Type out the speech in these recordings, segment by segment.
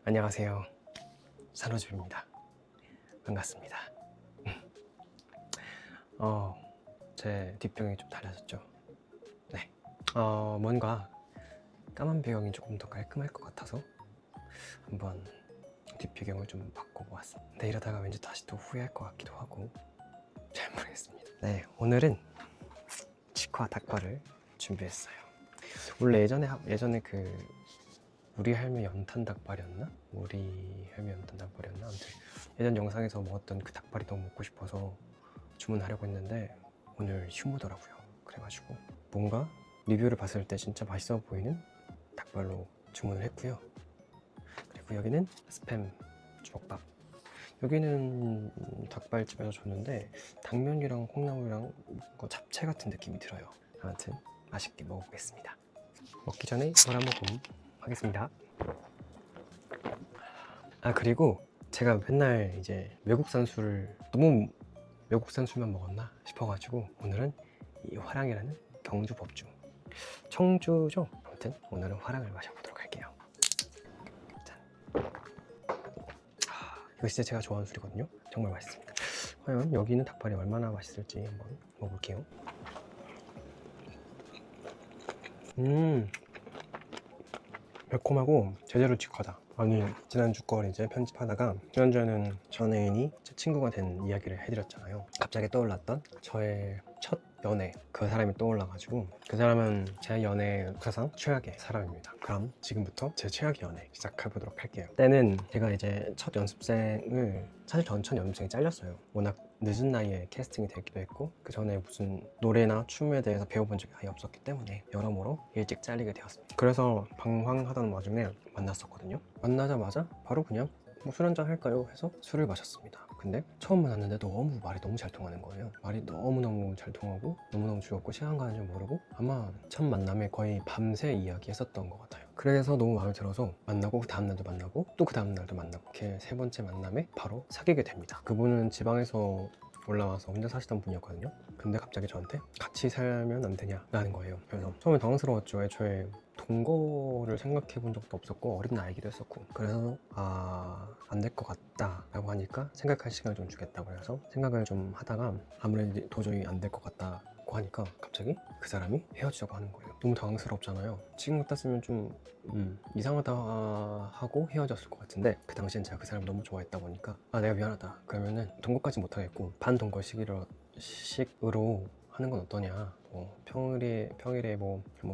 안녕하세요, 산호집입니다. 반갑습니다. 제 뒷병이 좀 달라졌죠. 네. 뭔가 까만 배경이 조금 더 깔끔할 것 같아서 한번 뒷배경을 좀 바꾸고 왔습니다. 근데 이러다가 왠지 다시 또 후회할 것 같기도 하고 잘 모르겠습니다. 네, 오늘은 치과 닭발을 준비했어요. 원래 예전에 그 우리 할매 연탄 닭발이었나? 아무튼 예전 영상에서 먹었던 그 닭발이 너무 먹고 싶어서 주문하려고 했는데 오늘 휴무더라고요. 그래가지고 뭔가 리뷰를 봤을 때 진짜 맛있어 보이는 닭발로 주문을 했고요. 그리고 여기는 스팸 주먹밥. 여기는 닭발집에서 줬는데 당면이랑 콩나물이랑 잡채 같은 느낌이 들어요. 아무튼 맛있게 먹어보겠습니다. 먹기 전에 물 한 모금 하겠습니다. 그리고 제가 맨날 이제 외국산 술을 너무 외국산 술만 먹었나 싶어가지고 오늘은 이 화랑이라는 경주 법주, 청주죠? 아무튼 오늘은 화랑을 마셔보도록 할게요. 짠. 이거 진짜 제가 좋아하는 술이거든요. 정말 맛있습니다. 과연 여기 있는 닭발이 얼마나 맛있을지 한번 먹어볼게요. 매콤하고 제대로 직하다. 아니, 지난주 걸 이제 편집하다가 지난주에는 전 애인이 제 친구가 된 이야기를 해드렸잖아요. 갑자기 떠올랐던 저의 첫 연애, 그 사람이 떠올라가지고, 그 사람은 제 연애 사상 최악의 사람입니다. 그럼 지금부터 제 최악의 연애 시작해보도록 할게요. 때는 제가 이제 첫 연습생을, 사실 전 첫 연습생이 잘렸어요. 워낙 늦은 나이에 캐스팅이 되기도 했고, 그 전에 무슨 노래나 춤에 대해서 배워본 적이 아예 없었기 때문에 여러모로 일찍 잘리게 되었습니다. 그래서 방황하던 와중에 만났었거든요. 만나자마자 바로 그냥 술 한잔 할까요? 해서 술을 마셨습니다. 근데 처음 만났는데 말이 너무 잘 통하는 거예요. 말이 너무너무 잘 통하고 너무너무 즐겁고 시간 가는 줄 모르고, 아마 첫 만남에 거의 밤새 이야기했었던 것 같아요. 그래서 너무 마음에 들어서 만나고, 그 다음날도 만나고, 또 그 다음날도 만나고, 이렇게 세 번째 만남에 바로 사귀게 됩니다. 그분은 지방에서 올라와서 혼자 사시던 분이었거든요. 근데 갑자기 저한테 같이 살면 안 되냐 라는 거예요. 그래서 처음에 당황스러웠죠. 애초에 동거를 생각해 본 적도 없었고 어린 나이기도 했었고, 그래서 안 될 것 같다 라고 하니까 생각할 시간을 좀 주겠다고 해서 생각을 좀 하다가, 아무래도 도저히 안 될 것 같다고 하니까 갑자기 그 사람이 헤어지자고 하는 거예요. 너무 당황스럽잖아요. 지금 같았으면 좀 이상하다 하고 헤어졌을 것 같은데, 그 당시엔 제가 그 사람을 너무 좋아했다 보니까 내가 미안하다, 그러면은 동거까지 못하겠고 반동거 식으로 하는 건 어떠냐, 평일에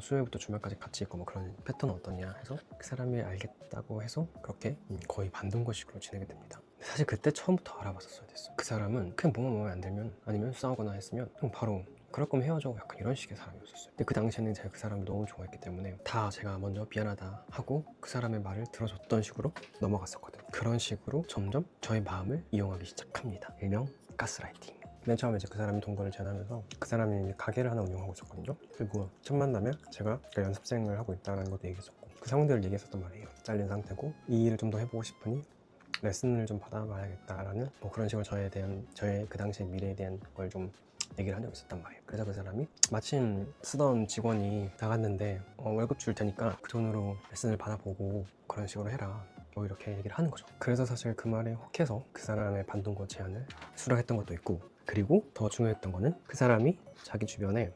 수요일부터 주말까지 같이 있고 그런 패턴 어떠냐 해서, 그 사람이 알겠다고 해서 그렇게 거의 반동거식으로 지내게 됩니다. 사실 그때 처음부터 알아봤었어야 됐어. 그 사람은 그냥 뭐만 마음에 안 들면, 아니면 싸우거나 했으면 그냥 바로 그럴 거면 헤어져, 약간 이런 식의 사람이었어요. 근데 그 당시에는 제가 그 사람을 너무 좋아했기 때문에 다 제가 먼저 미안하다 하고 그 사람의 말을 들어줬던 식으로 넘어갔었거든요. 그런 식으로 점점 저의 마음을 이용하기 시작합니다. 일명 가스라이팅. 맨 처음에 이제 그 사람이 동거를 제안하면서, 그 사람이 가게를 하나 운영하고 있었거든요. 그리고 첫 만남에 제가 연습생을 하고 있다는 것도 얘기했었고, 그 상황들을 얘기했었단 말이에요. 잘린 상태고 이 일을 좀 더 해보고 싶으니 레슨을 좀 받아봐야겠다라는 그런 식으로 저의 그 당시의 미래에 대한 걸 좀 얘기를 한 적이 있었단 말이에요. 그래서 그 사람이 마침 쓰던 직원이 나갔는데 월급 줄 테니까 그 돈으로 레슨을 받아보고 그런 식으로 해라, 이렇게 얘기를 하는 거죠. 그래서 사실 그 말에 혹해서 그 사람의 반동거 제안을 수락했던 것도 있고, 그리고 더 중요했던 거는 그 사람이 자기 주변에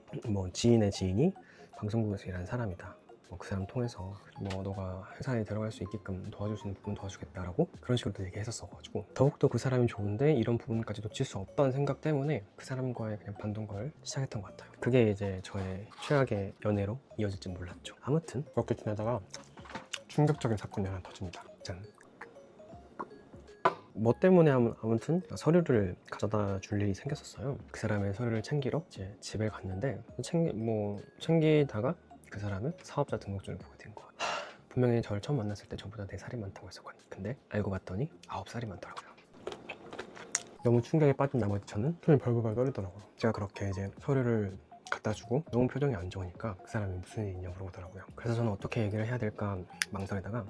지인의 지인이 방송국에서 일하는 사람이다, 그 사람 통해서 너가 회사에 들어갈 수 있게끔 도와줄 수 있는 부분 도와주겠다라고 그런 식으로 얘기했었어가지고, 더욱더 그 사람이 좋은데 이런 부분까지 놓칠 수 없다는 생각 때문에 그 사람과의 그냥 반동거를 시작했던 것 같아요. 그게 이제 저의 최악의 연애로 이어질지 몰랐죠. 아무튼 그렇게 지내다가 충격적인 사건이 하나 터집니다. 짠. 뭐 때문에 아무튼 서류를 가져다 줄 일이 생겼었어요. 그 사람의 서류를 챙기러 이제 집에 갔는데, 챙기다가 그 사람은 사업자 등록증을 보게 된 거예요. 분명히 저를 처음 만났을 때 저보다 4살이 많다고 했었거든요. 근데 알고 봤더니 9살이 많더라고요. 너무 충격에 빠진 나머지 저는 손이 벌벌 떨리더라고요. 제가 그렇게 이제 서류를 갖다 주고 너무 표정이 안 좋으니까 그 사람이 무슨 일이냐 물어보더라고요. 그래서 저는 어떻게 얘기를 해야 될까 망설이다가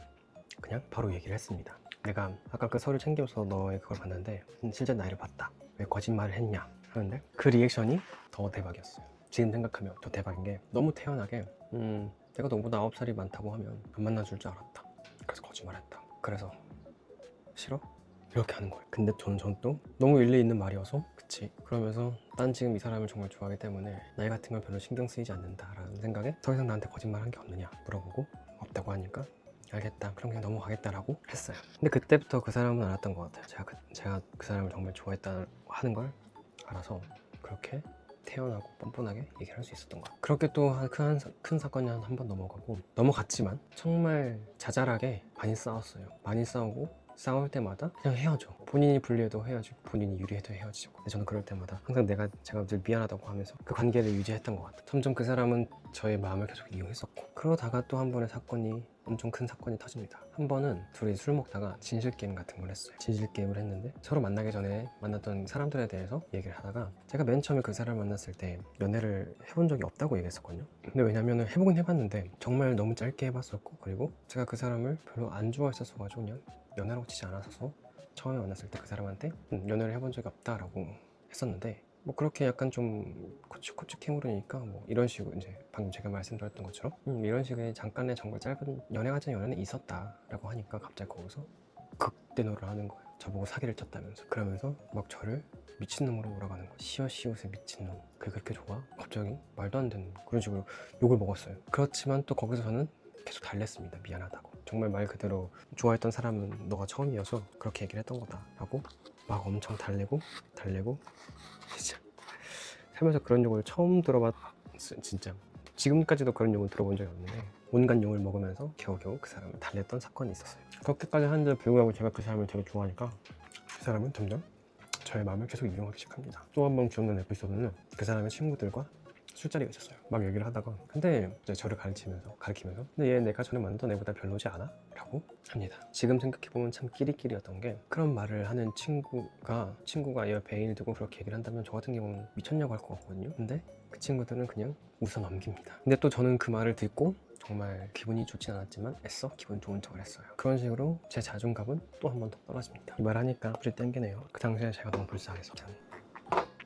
그냥 바로 얘기를 했습니다. 내가 아까 그 서류 챙겨서 너의 그걸 봤는데 실제 나이를 봤다, 왜 거짓말을 했냐 하는데, 그 리액션이 더 대박이었어요. 지금 생각하면 더 대박인 게, 너무 태연하게 내가 너보다 9살이 많다고 하면 안 만나줄 줄 알았다, 그래서 거짓말했다, 그래서 싫어? 이렇게 하는 거예요. 근데 전 또 너무 일리 있는 말이어서 그치 그러면서 난 지금 이 사람을 정말 좋아하기 때문에 나이 같은 건 별로 신경 쓰이지 않는다라는 생각에 더 이상 나한테 거짓말 한 게 없느냐 물어보고 없다고 하니까 알겠다 그럼 그냥 넘어가겠다라고 했어요. 근데 그때부터 그 사람은 알았던 것 같아요. 제가 그 사람을 정말 좋아했다 하는 걸 알아서 그렇게 태연하고 뻔뻔하게 얘기를 할 수 있었던 것 같아요. 그렇게 또 큰 사건이 한 번 넘어갔지만 정말 자잘하게 많이 싸웠어요. 많이 싸우고 싸울 때마다 그냥 헤어져. 본인이 불리해도 헤어지고 본인이 유리해도 헤어지고. 근데 저는 그럴 때마다 항상 제가 늘 미안하다고 하면서 그 관계를 유지했던 것 같아요. 점점 그 사람은 저의 마음을 계속 이용했었고 그러다가 또 한 번의 사건이 엄청 큰 사건이 터집니다. 한 번은 둘이 술 먹다가 진실 게임 같은 걸 했어요. 진실 게임을 했는데 서로 만나기 전에 만났던 사람들에 대해서 얘기를 하다가 제가 맨 처음에 그 사람을 만났을 때 연애를 해본 적이 없다고 얘기했었거든요. 근데 왜냐면은 해보긴 해봤는데 정말 너무 짧게 해봤었고 그리고 제가 그 사람을 별로 안 좋아했었어가지고 그냥 연애라고 치지 않았어서 처음에 만났을 때 그 사람한테 연애를 해본 적이 없다라고 했었는데 뭐 그렇게 약간 좀 코치코치 캐물으니까 뭐 이런 식으로 이제 방금 제가 말씀드렸던 것처럼 이런 식의 잠깐의 정말 짧은 연애 같은 연애는 있었다라고 하니까 갑자기 거기서 극대노를 하는 거예요. 저보고 사기를 쳤다면서 그러면서 막 저를 미친놈으로 몰아가는 거예요. 시옷시옷의 미친놈 그게 그렇게 좋아? 갑자기 말도 안 되는 그런 식으로 욕을 먹었어요. 그렇지만 또 거기서 저는 계속 달랬습니다. 미안하다고. 정말 말 그대로 좋아했던 사람은 너가 처음이어서 그렇게 얘기를 했던 거다 라고 막 엄청 달래고 진짜 살면서 그런 욕을 처음 들어봤어요. 진짜 지금까지도 그런 욕을 들어본 적이 없는데 온갖 욕을 먹으면서 겨우겨우 그 사람을 달랬던 사건이 있었어요. 그렇게까지 하는데 불구하고 제가 그 사람을 되게 좋아하니까 그 사람은 점점 저의 마음을 계속 이용하기 시작합니다. 또 한 번 기억나는 에피소드는 그 사람의 친구들과 술자리가 있었어요. 막 얘기를 하다가 근데 이제 저를 가리키면서 근데 얘 내가 전에 만났던 애보다 별로지 않아? 라고 합니다. 지금 생각해보면 참 끼리끼리였던 게 그런 말을 하는 친구가 옆에 애인을 두고 그렇게 얘기를 한다면 저 같은 경우는 미쳤냐고 할 것 같거든요. 근데 그 친구들은 그냥 웃어 넘깁니다. 근데 또 저는 그 말을 듣고 정말 기분이 좋진 않았지만 애써 기분 좋은 척을 했어요. 그런 식으로 제 자존감은 또 한 번 더 떨어집니다. 이 말 하니까 불이 땡기네요. 그 당시에 제가 너무 불쌍해서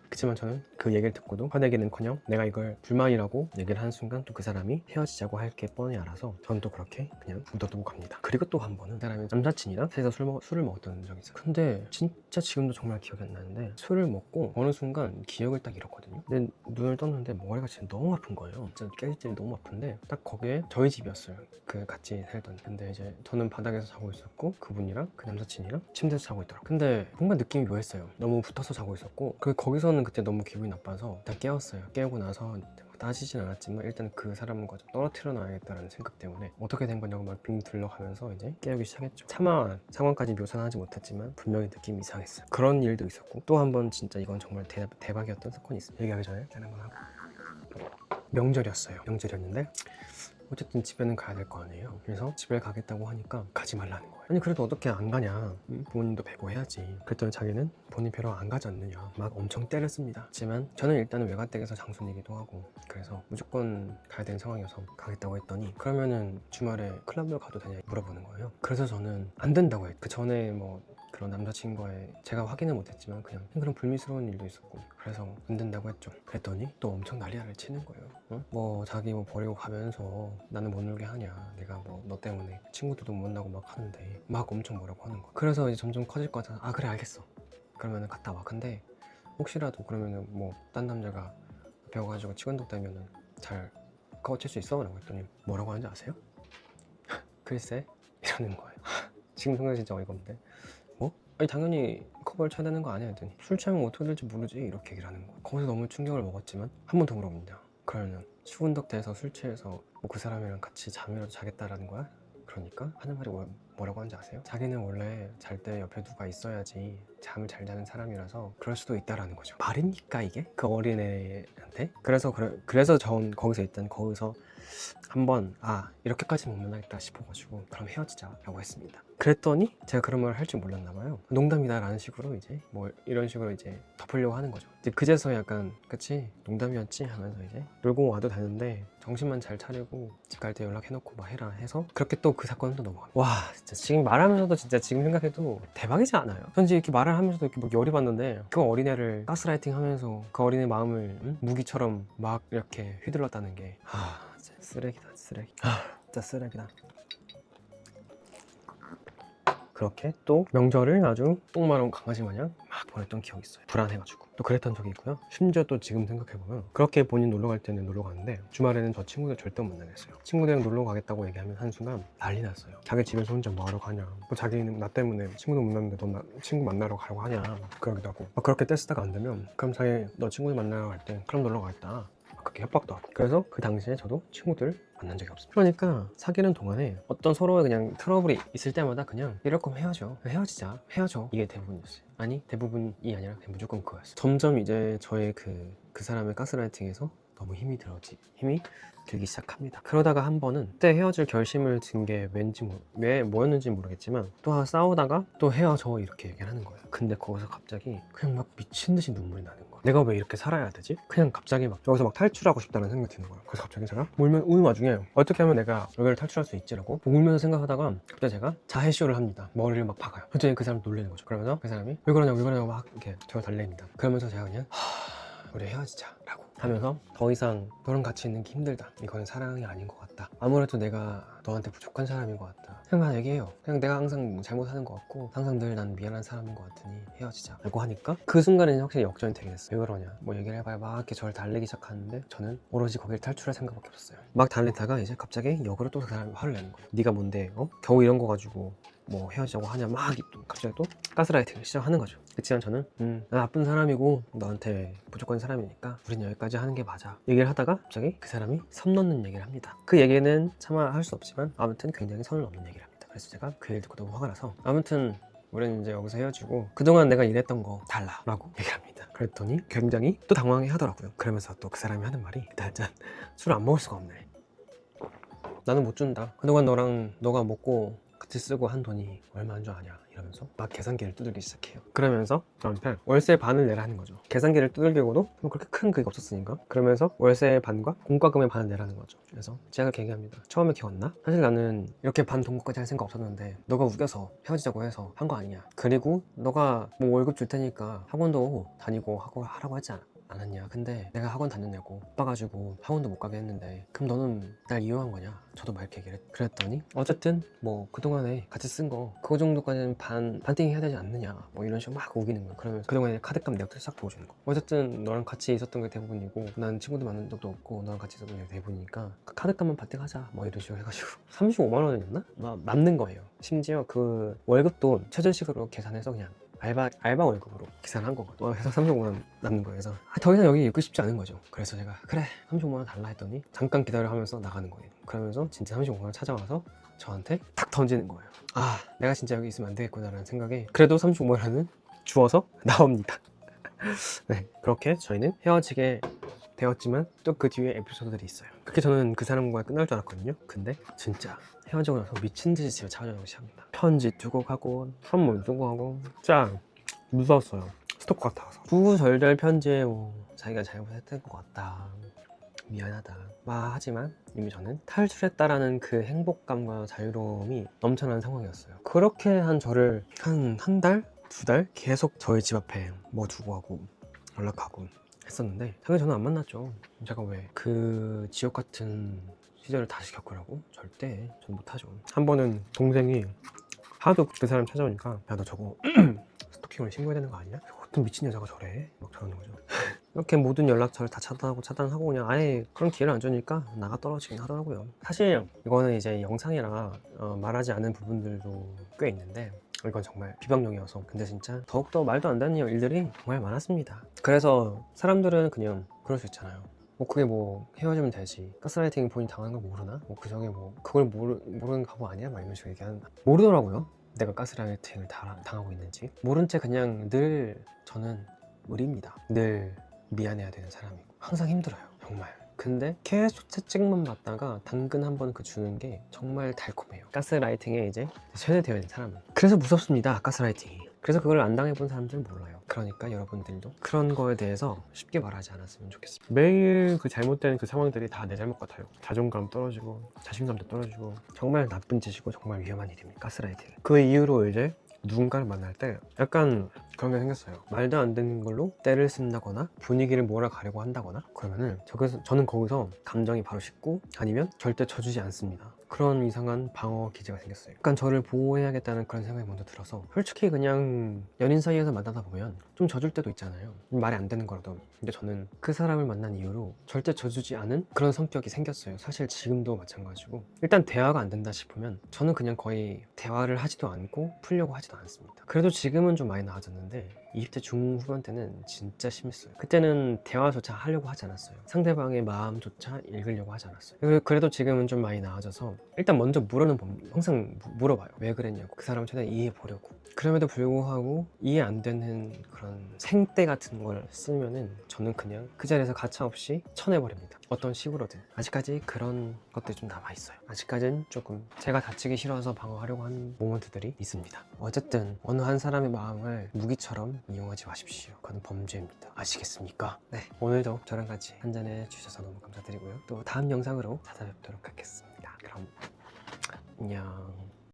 그치만 저는 그 얘기를 듣고도 화내기는커녕 내가 이걸 불만이라고 얘기를 하는 순간 또 그 사람이 헤어지자고 할 게 뻔히 알아서 저는 또 그렇게 그냥 묻어두고 갑니다. 그리고 또 한 번은 그 사람이 남사친이랑 셋이서 술을 먹었던 적이 있어요. 근데 진짜 지금도 정말 기억이 안 나는데 술을 먹고 어느 순간 기억을 딱 잃었거든요. 근데 눈을 떴는데 머리가 진짜 너무 아픈 거예요. 진짜 깨질지 너무 아픈데 딱 거기에 저희 집이었어요. 그 같이 살던. 근데 이제 저는 바닥에서 자고 있었고 그분이랑 그 남사친이랑 침대에서 자고 있더라고요. 근데 뭔가 느낌이 묘했어요. 너무 붙어서 자고 있었고 거기서는 그때 너무 기분이 나빠서 일단 깨웠어요. 깨우고 나서 따지진 않았지만 일단 그 사람과 좀 떨어뜨려 놔야겠다는 생각 때문에 어떻게 된 거냐고 막 빙 둘러가면서 이제 깨우기 시작했죠. 차마 상황까지 묘사는 하지 못했지만 분명히 느낌이 이상했어요. 그런 일도 있었고 또 한 번 진짜 이건 정말 대박이었던 사건이 있어요. 얘기하기 전에 짠 한번 하고 명절이었는데 어쨌든 집에는 가야 될 거 아니에요. 그래서 집에 가겠다고 하니까 가지 말라는 거예요. 아니 그래도 어떻게 안 가냐, 부모님도 뵈고 해야지. 그랬더니 자기는 본인 뵈러 안 가지 않느냐 막 엄청 때를 씁니다. 하지만 저는 일단은 외가댁에서 장손이기도 하고 그래서 무조건 가야 되는 상황이어서 가겠다고 했더니 그러면은 주말에 클럽을 가도 되냐 물어보는 거예요. 그래서 저는 안 된다고 했죠. 그 전에 뭐 그런 남자친구와의 제가 확인을 못했지만 그냥 그런 불미스러운 일도 있었고 그래서 안 된다고 했죠. 그랬더니 또 엄청 난리를 치는 거예요. 뭐 자기 뭐 버리고 가면서 나는 못 놀게 하냐, 내가 뭐 너 때문에 친구들도 못 만나고 막 하는데 막 엄청 뭐라고 하는 거야. 그래서 이제 점점 커질 것 같아서 아 그래 알겠어 그러면은 갔다 와. 근데 혹시라도 그러면은 뭐 딴 남자가 배워가지고 치근덕대면은 잘 거칠 수 있어? 라고 했더니 뭐라고 하는지 아세요? 글쎄 이러는 거예요. 지금 생각이 진짜 어이가 없는데 뭐? 아니 당연히 커버를 쳐야 되는 거 아니야 했더니 술 취하면 어떻게 될지 모르지 이렇게 얘기를 하는 거예요. 거기서 너무 충격을 먹었지만 한 번 더 물어봅니다. 그러면 추운덕대서 술 취해서 뭐 그 사람이랑 같이 잠이라도 자겠다라는 거야? 그러니까 하는 말이 뭐라고 하는지 아세요? 자기는 원래 잘 때 옆에 누가 있어야지 잠을 잘 자는 사람이라서 그럴 수도 있다라는 거죠. 말입니까 이게? 그 어린애한테? 그래서 전 거기서 한번 이렇게까지 못 만나겠다 싶어가지고 그럼 헤어지자 라고 했습니다. 그랬더니 제가 그런 말을 할 줄 몰랐나 봐요. 농담이다 라는 식으로 이제 뭐 이런 식으로 이제 덮으려고 하는 거죠. 이제 그제서 약간 그치 농담이었지 하면서 이제 놀고 와도 되는데 정신만 잘 차리고 집 갈 때 연락해놓고 막 해라 해서 그렇게 또 그 사건은 또 넘어갑니다. 와 진짜 지금 말하면서도 진짜 지금 생각해도 대박이지 않아요? 전 이렇게 말을 하면서도 이렇게 막 열이 받는데 그 어린애를 가스라이팅 하면서 그 어린애 마음을 무기처럼 막 이렇게 휘둘렀다는 게 진짜 쓰레기다 쓰레기. 진짜 쓰레기다. 그렇게 또 명절을 아주 똥마려운 강아지 마냥 막 보냈던 기억이 있어요. 불안해가지고 또 그랬던 적이 있고요. 심지어 또 지금 생각해보면 그렇게 본인 놀러 갈 때는 놀러 가는데 주말에는 저 친구들 절대 못 나겠어요. 친구들이랑 놀러 가겠다고 얘기하면 한순간 난리 났어요. 자기 집에서 혼자 뭐하러 가냐, 뭐 자기는 나 때문에 친구도 못 만났는데 너 친구 만나러 가려고 하냐, 그러기도 하고 막 그렇게 떼쓰다가 안 되면 그럼 자기 너 친구들 만나러 갈 때 그럼 놀러 가겠다, 그렇게 협박도 하고. 그래서 그 당시에 저도 친구들 만난 적이 없습니다. 그러니까 사귀는 동안에 어떤 서로의 그냥 트러블이 있을 때마다 그냥 이럴 거면 헤어져, 헤어지자, 헤어져, 이게 대부분이었어요. 아니 대부분이 아니라 그냥 무조건 그거였어요. 점점 이제 저의 그 사람의 가스라이팅에서 너무 힘이 들기 시작합니다. 그러다가 한 번은 그때 헤어질 결심을 든 게 왠지 왜 뭐였는지 모르겠지만 또 싸우다가 또 헤어져 이렇게 얘기를 하는 거예요. 근데 거기서 갑자기 그냥 막 미친 듯이 눈물이 나는 거예요. 내가 왜 이렇게 살아야 되지? 그냥 갑자기 막 여기서 막 탈출하고 싶다는 생각이 드는 거예요. 그래서 갑자기 제가 우는 와중에 어떻게 하면 내가 여기를 탈출할 수 있지라고 울면서 생각하다가 갑자기 제가 자해쇼를 합니다. 머리를 막 박아요. 갑자기 그 사람 놀리는 거죠. 그러면서 그 사람이 왜 그러냐고 막 이렇게 저를 달래입니다. 그러면서 제가 그냥 우리 헤어지자 라고 하면서 더 이상 너랑 같이 있는 게 힘들다, 이거는 사랑이 아닌 것 같다, 아무래도 내가 너한테 부족한 사람인 것 같다, 그냥 얘기해요. 그냥 내가 항상 잘못하는 것 같고 항상 늘 난 미안한 사람인 것 같으니 헤어지자 라고 하니까 그 순간에는 확실히 역전이 되게 됐어요. 왜 그러냐, 뭐 얘기를 해봐야 막 이렇게 저를 달래기 시작하는데 저는 오로지 거기를 탈출할 생각밖에 없었어요. 막 달래다가 이제 갑자기 역으로 또 그 사람이 화를 내는 거예요. 네가 뭔데 겨우 이런 거 가지고 뭐 헤어지자고 하냐, 막 갑자기 또 가스라이팅을 시작하는 거죠. 그치만 저는 난 나쁜 사람이고 너한테 부족한 사람이니까 우린 여기까지 하는 게 맞아 얘기를 하다가 갑자기 그 사람이 선 넘는 얘기를 합니다. 그 얘기는 차마 할 수 없지만 아무튼 굉장히 선을 넘는 얘기를 합니다. 그래서 제가 그 얘기를 듣고 너무 화가 나서 아무튼 우리는 이제 여기서 헤어지고 그동안 내가 이랬던 거 달라 라고 얘기를 합니다. 그랬더니 굉장히 또 당황해 하더라고요. 그러면서 또 그 사람이 하는 말이 일단 술을 안 먹을 수가 없네, 나는 못 준다, 그동안 너가 먹고 같이 쓰고 한 돈이 얼마인 줄 아냐 이러면서 막 계산기를 두들기 시작해요. 그러면서 저한테 월세 반을 내라는 거죠. 계산기를 두들기고도 뭐 그렇게 큰 그게 없었으니까. 그러면서 월세 반과 공과금의 반을 내라는 거죠. 그래서 제가 그렇게 얘기합니다. 처음에 기억 안 나? 사실 나는 이렇게 반 동거까지 할 생각 없었는데 너가 우겨서 헤어지자고 해서 한 거 아니냐, 그리고 너가 뭐 월급 줄 테니까 학원도 다니고 하라고 했지 않았냐, 근데 내가 학원 다녔냐고 바빠가지고 학원도 못 가게 했는데 그럼 너는 날 이용한 거냐, 저도 막 이렇게 얘기를 그랬더니 어쨌든 뭐 그동안에 같이 쓴 거 그거 정도까지는 반띵 해야 되지 않느냐, 뭐 이런 식으로 막 우기는 거야. 그러면서 그동안에 카드값 내역들 싹 보여주는 거. 어쨌든 너랑 같이 있었던 게 대부분이고 난 친구도 만난 적도 없고 너랑 같이 있었던 게 대부분이니까 그 카드값만 반띵하자, 뭐 이런 식으로 해가지고 35만 원이었나? 남는 거예요. 심지어 그 월급도 최저시급으로 계산해서 그냥 알바 월급으로 계산한 거거든요. 그래서 35만 원 남는 거예요. 그래서 더 이상 여기 있고 싶지 않은 거죠. 그래서 제가 그래 35만 원 달라 했더니 잠깐 기다려 하면서 나가는 거예요. 그러면서 진짜 35만 원 찾아와서 저한테 탁 던지는 거예요. 아, 내가 진짜 여기 있으면 안 되겠구나 라는 생각에 그래도 35만 원은 주워서 나옵니다. 네, 그렇게 저희는 헤어지게 되었지만 또 그 뒤에 에피소드들이 있어요. 그렇게 저는 그 사람과 끝날 줄 알았거든요. 근데 진짜 헤어지고 나서 미친 듯이 집에 찾아오기 시작합니다. 편지 두고 가고 선물 두고 가고 진짜 무서웠어요. 스토커 같아서 구구절절 편지에 뭐 자기가 잘못했던 것 같다, 미안하다 하지만 이미 저는 탈출했다라는 그 행복감과 자유로움이 넘쳐나는 상황이었어요. 그렇게 한 저를 한 달? 2달 계속 저희 집 앞에 뭐 두고 가고 연락하고 했었는데 당연히 저는 안 만났죠. 제가 왜 그 지옥 같은 시절을 다시 겪으라고? 절대 전 못하죠. 한 번은 동생이 하도 그 사람 찾아오니까 야 너 저거 스토킹을 신고해야 되는 거 아니야? 어떤 미친 여자가 저래? 막 저러는 거죠. 이렇게 모든 연락처를 다 차단하고 그냥 아예 그런 기회를 안 주니까 나가 떨어지긴 하더라고요. 사실 이거는 이제 영상이라 말하지 않은 부분들도 꽤 있는데 이건 정말 비방용이어서, 근데 진짜 더욱더 말도 안 되는 일들이 정말 많았습니다. 그래서 사람들은 그냥 그럴 수 있잖아요. 뭐 그게 뭐 헤어지면 되지, 가스라이팅 본인 당하는 걸 모르나? 뭐 그중에 뭐 그걸 모르는 가보 아니야? 막 이런 식으로 얘기하는, 모르더라고요. 내가 가스라이팅을 당하고 있는지 모른 채 그냥 늘 저는 의리입니다. 늘 미안해야 되는 사람이고 항상 힘들어요 정말. 근데 계속 채찍만 받다가 당근 한 번 그 주는 게 정말 달콤해요. 가스라이팅에 이제 세뇌되어 있는 사람은. 그래서 무섭습니다, 가스라이팅이. 그래서 그걸 안 당해본 사람들은 몰라요. 그러니까 여러분들도 그런 거에 대해서 쉽게 말하지 않았으면 좋겠습니다. 매일 그 잘못된 그 상황들이 다 내 잘못 같아요. 자존감 떨어지고 자신감도 떨어지고 정말 나쁜 짓이고 정말 위험한 일입니다, 가스라이팅. 그 이후로 이제 누군가를 만날 때 약간 그런 게 생겼어요. 말도 안 되는 걸로 때를 쓴다거나 분위기를 몰아가려고 한다거나 그러면은 저는 거기서 감정이 바로 식고 아니면 절대 져주지 않습니다. 그런 이상한 방어 기제가 생겼어요. 약간 저를 보호해야겠다는 그런 생각이 먼저 들어서, 솔직히 그냥 연인 사이에서 만나다 보면 좀 져줄 때도 있잖아요. 말이 안 되는 거라도. 근데 저는 그 사람을 만난 이후로 절대 져주지 않은 그런 성격이 생겼어요. 사실 지금도 마찬가지고, 일단 대화가 안 된다 싶으면 저는 그냥 거의 대화를 하지도 않고 풀려고 하지도 않습니다. 그래도 지금은 좀 많이 나아졌는데 20대 중후반 때는 진짜 심했어요. 그때는 대화조차 하려고 하지 않았어요. 상대방의 마음조차 읽으려고 하지 않았어요. 그래도 지금은 좀 많이 나아져서 일단 먼저 항상 물어봐요. 왜 그랬냐고. 그 사람을 최대한 이해해 보려고. 그럼에도 불구하고 이해 안 되는 그런 생떼 같은 걸 쓰면은 저는 그냥 그 자리에서 가차없이 쳐내버립니다. 어떤 식으로든. 아직까지 그런 것들이 좀 남아있어요. 아직까지는 조금 제가 다치기 싫어서 방어하려고 하는 모먼트들이 있습니다. 어쨌든 어느 한 사람의 마음을 무기처럼 이용하지 마십시오. 그건 범죄입니다. 아시겠습니까? 네, 오늘도 저랑 같이 한잔해 주셔서 너무 감사드리고요. 또 다음 영상으로 찾아뵙도록 하겠습니다. 그럼 안녕.